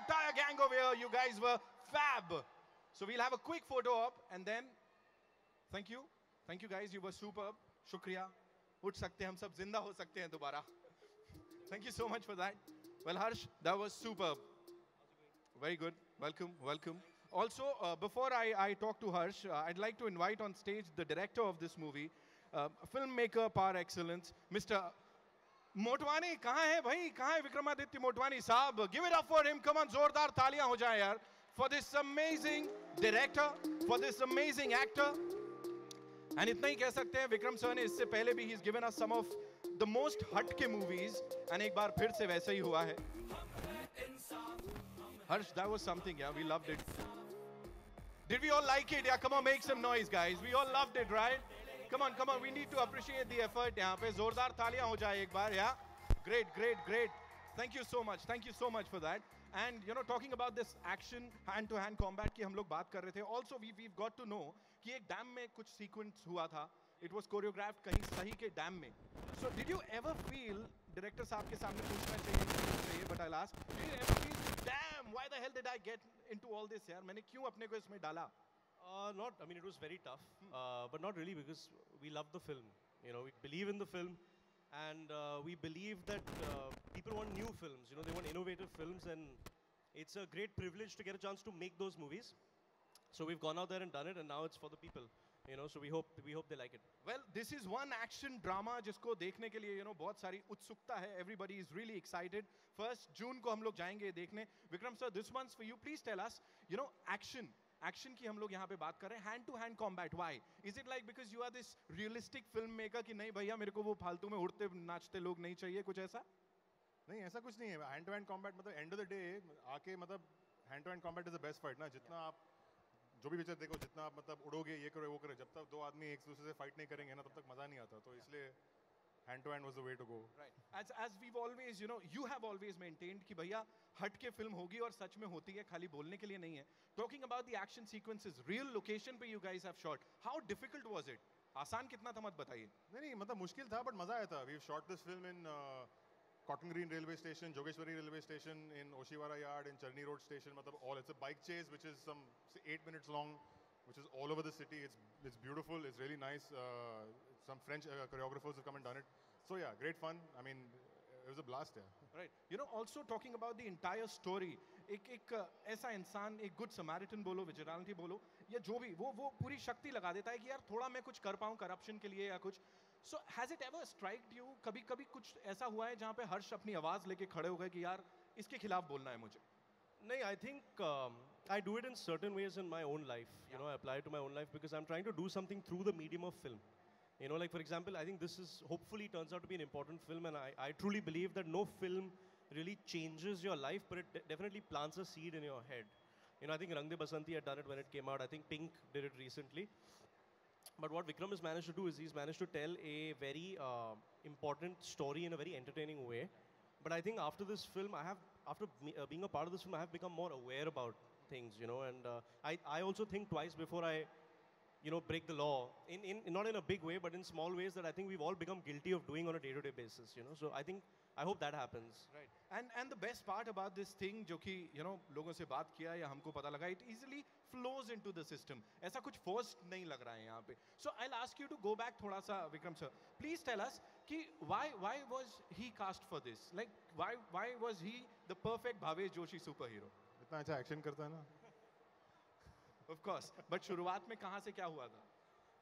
entire gang over here. You guys were fab. So we'll have a quick photo op and then thank you. Thank you guys. You were superb. Shukriya. उठ सकते हैं हम सब जिंदा हो सकते हैं दोबारा. Thank you so much for that. Well, Harsh, that was superb. Very good. Welcome, welcome. Also, before I talk to Harsh, I'd like to invite on stage the director of this movie, filmmaker par excellence, Mr. Motwani. कहाँ है भाई? कहाँ है विक्रमादित्य मोटवानी साहब? Give it up for him. Come on, जोरदार तालियां हो जाए यार. For this amazing director, for this amazing actor. And इतना ही कह सकते हैं विक्रम सर ने इससे पहले भी he's given us some of the most हटके movies. And एक बार फिर से वैसा ही हुआ है. Harsh, that was something, yeah. We loved it. Did we all like it? Yeah, come on, make some noise, guys. We all loved it, right? Come on, come on. We need to appreciate the effort. यहाँ पे जोरदार तालियां हो जाए एक बार, yeah. Great, great, great. Thank you so much. Thank you so much for that. And you know, talking about this action hand-to-hand combat की हम लोग बात कर रहे थे. Also, we've got to know कि एक डैम में कुछ sequence हुआ था. It was choreographed कहीं सही के डैम में. So, did you ever feel, director साहब के सामने पूछना चाहिए, but I'll ask, did you ever feel, damn, why the hell did I get into all this यार? मैंने क्यों अपने को इसमें डाला? I mean, it was very tough, but not really because we love the film. You know, we believe in the film, and we believe that people want new films. You know, they want innovative films, and it's a great privilege to get a chance to make those movies. So we've gone out there and done it, and now it's for the people. You know, so we hope they like it. Well, this is one action drama जिसको देखने के लिए you know बहुत सारी उत्सुकता है. Everybody is really excited. 1st June को हम लोग जाएंगे देखने. Vikram sir, this one's for you. Please tell us, you know, action की हम लोग यहाँ पे बात कर रहे हैं. Hand-to-hand combat. Why? Is it like because you are this realistic filmmaker कि नहीं भैया मेरे को वो फालतू में उड़ते नाचते लोग नहीं चाहिए, कुछ ऐसा? नहीं, ऐसा कुछ नहीं है. Hand-to-hand combat मतलब end of the day आके मतलब hand-to-hand combat is the best fight ना. जितना आप जो भी पिक्चर देखो, जितना आप मतलब उड़ोगे, ये करो वो करे, जब तक दो आदमी एक दूसरे से फाइट नहीं करेंगे ना, तब तक मजा नहीं आता. तो इसलिए hand to hand was the way to go. Right. As we've always, you know, you have always maintained कि भैया हट के फिल्म होगी और सच में होती है, खाली बोलने के लिए नहीं है. Talking about the action sequences, real location पे you guys have shot. How difficult was it? आसान कितना था मत बताइए. नहीं, मतलब मुश्किल था, but मजा आया था. We've shot this film in Cotton Green Railway Station, Jogeshwari Railway Station, in Oshiwara Yard, in Charni Road Station. मतलब all. It's a bike chase which is some 8 minutes long, which is all over the city. It's beautiful. It's really nice. Some French choreographers have come and done it. So yeah, great fun. I mean, it was a blast. Yeah. Right. You know, also talking about the entire story. एक ऐसा इंसान, एक good Samaritan बोलो, vigilante बोलो, या जो भी वो पूरी शक्ति लगा देता है कि यार थोड़ा मैं कुछ कर पाऊँ corruption के लिए या कुछ. So has it ever struck you? कभी कुछ ऐसा हुआ है जहाँ पे हर्ष अपनी आवाज लेके खड़े हो गए कि यार इसके खिलाफ बोलना है मुझे? No, I think I do it in certain ways in my own life. You know, I apply it to my own life because I'm trying to do something through the medium of film. You know, like for example, I think this is hopefully turns out to be an important film, and I truly believe that no film really changes your life, but it definitely plants a seed in your head. You know, I think Rang De Basanti had done it when it came out. I think Pink did it recently. But what Vikram has managed to do is he's managed to tell a very important story in a very entertaining way. But I think after this film, after being a part of this film, I have become more aware about things, you know, and I also think twice before I, you know, break the law, not in a big way, but in small ways that I think we've all become guilty of doing on a day-to-day basis, you know. So I hope that happens. Right. And the best part about this thing, जो कि you know लोगों से बात किया या हमको पता लगा, it easily flows into the system. ऐसा कुछ forced नहीं लग रहा है यहाँ पे. So I'll ask you to go back थोड़ा सा, Vikram sir. Please tell us कि why was he cast for this? Like why was he the perfect Bhavesh Joshi superhero? इतना अच्छा एक्शन करता है ना. Of course. But शुरुआत में कहाँ से क्या हुआ था?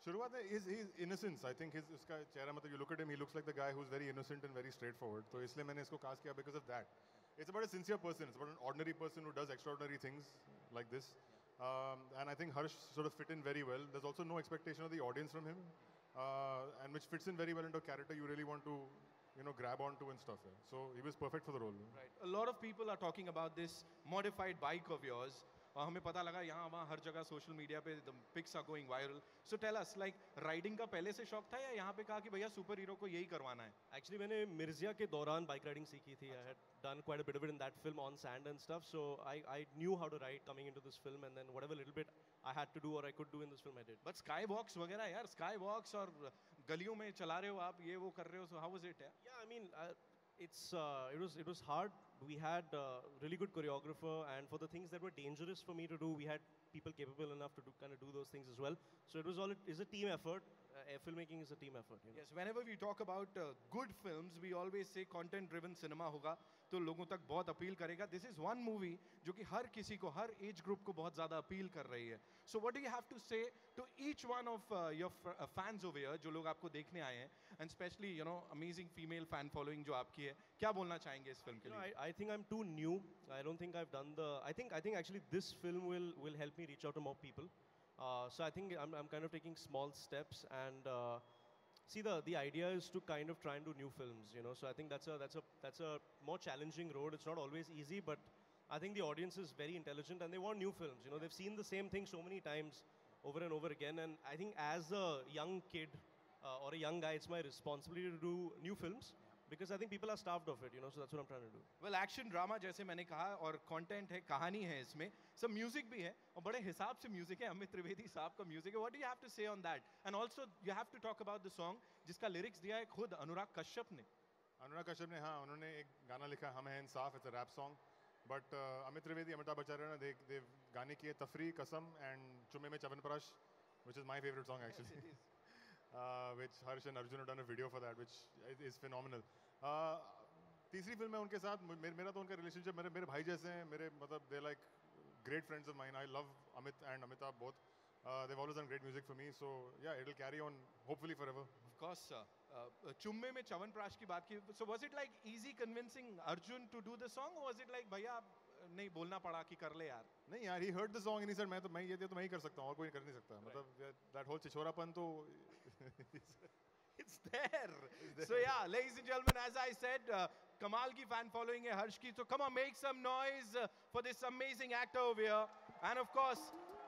शुरुआत में his innocence. I think इसका चेहरा मतलब you look at him, he looks like the guy who's very innocent and very straightforward. तो इसलिए मैंने इसको cast किया because of that. It's about a sincere person. It's about an ordinary person who does extraordinary things like this. And I think Harsh sort of fit in very well. There's also no expectation of the audience from him, and which fits in very well into a character you really want to, you know, grab onto and stuff. So he was perfect for the role. Right. A lot of people are talking about this modified bike of yours. और हमें पता लगा यहाँ वहाँ हर जगह social media पे the pics are going viral. So tell us, like riding का पहले से शौक था या यहाँ पे कहा कि भैया सुपर हीरो को यही करवाना है? Actually मैंने मिर्जिया के दौरान बाइक राइडिंग सीखी थी. I had done quite a bit of it in that film on sand and stuff. So I knew how to ride coming into this film, and then whatever little bit I had to do or I could do in this film I did. But skywalks वगैरह यार, skywalks और गलियों में चला रहे हो आप, ये वो कर रहे हो, so how was it? Yeah, I mean It was hard. We had really good choreographer, and for the things that were dangerous for me to do, we had people capable enough to kind of do those things as well. So it is a team effort. Filmmaking is a team effort. You know? Yes, whenever we talk about good films, we always say content-driven cinema होगा तो लोगों तक बहुत appeal करेगा. This is one movie जो कि हर किसी को, हर age group को बहुत ज़्यादा अपील कर रही है. So what do you have to say to each one of your fans over here जो लोग आपको देखने आए हैं, and especially amazing female fan following जो आपकी है, क्या बोलना चाहेंगे इस फिल्म के लिए? I think I'm too new. I don't think I've done the. I think actually this film will help me reach out to more people. So I think I'm kind of taking small steps, and see the idea is to kind of try and do new films, So I think that's a more challenging road. It's not always easy, but I think the audience is very intelligent and they want new films. They've seen the same thing so many times over and over again, and I think as a young kid or a young guy, it's my responsibility to do new films. Because I think people are starved of it, so that's what I'm trying to do. Well, action drama जैसे मैंने कहा और content है, कहानी है इसमें, सब music भी है और बड़े हिसाब से music है. अमित त्रिवेदी साहब का music है. What do you have to say on that? And also you have to talk about the song जिसका lyrics दिया है खुद अनुराग कश्यप ने. अनुराग कश्यप ने, हाँ, उन्होंने एक गाना लिखा हम हैं इंसाफ. It's a rap song. But Amit Trivedi, Amitabh Bachchan, they've गाने किए तफरी, कसम and चुम्मे में chyawanprash, which is my favorite song actually. Yes, it is. Which Harsh and Arjun have done a video for that, which is phenomenal. तीसरी फिल्म है उनके साथ. मेरा तो उनका रिलेशनशिप मेरे भाई जैसे हैं. मेरे मतलब they're like great friends of mine. I love Amit and Amitabh both. They've always done great music for me. So yeah, it'll carry on hopefully forever. Of course, sir. चुम्मे में च्यवनप्राश की बात की. So was it like easy convincing Arjun to do the song, or was it like भैया नहीं बोलना पड़ा कि कर ले यार? नहीं यार, he heard the song and he said मैं ये तो मैं ही कर सकता हूँ और कोई कर नहीं सकता. मतलब that whole छिछोरापन तो It's there. So yeah, ladies and gentlemen, as I said, Kamal ki fan following hai, Harsh ki. So come on, make some noise for this amazing actor over here. And of course,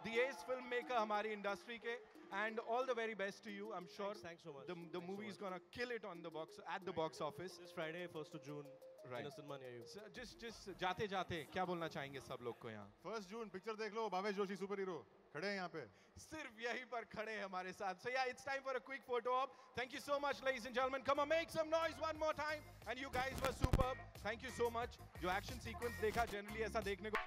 the ace filmmaker hamari industry ke. And all the very best to you. I'm sure Thanks so much. The movie is gonna kill it on the box office. This Friday, 1st of June, Right. in a cinema near you. So just जाते क्या बोलना चाहेंगे सब लोग को यहाँ? 1st June picture देख लो. Bhavesh Joshi super hero खड़े हैं यहाँ पे. सिर्फ यहीं पर खड़े हैं हमारे साथ. So yeah, it's time for a quick photo op. Thank you so much, ladies and gentlemen. Come on, make some noise one more time. And you guys were superb. Thank you so much. जो action sequence देखा, generally ऐसा देखने को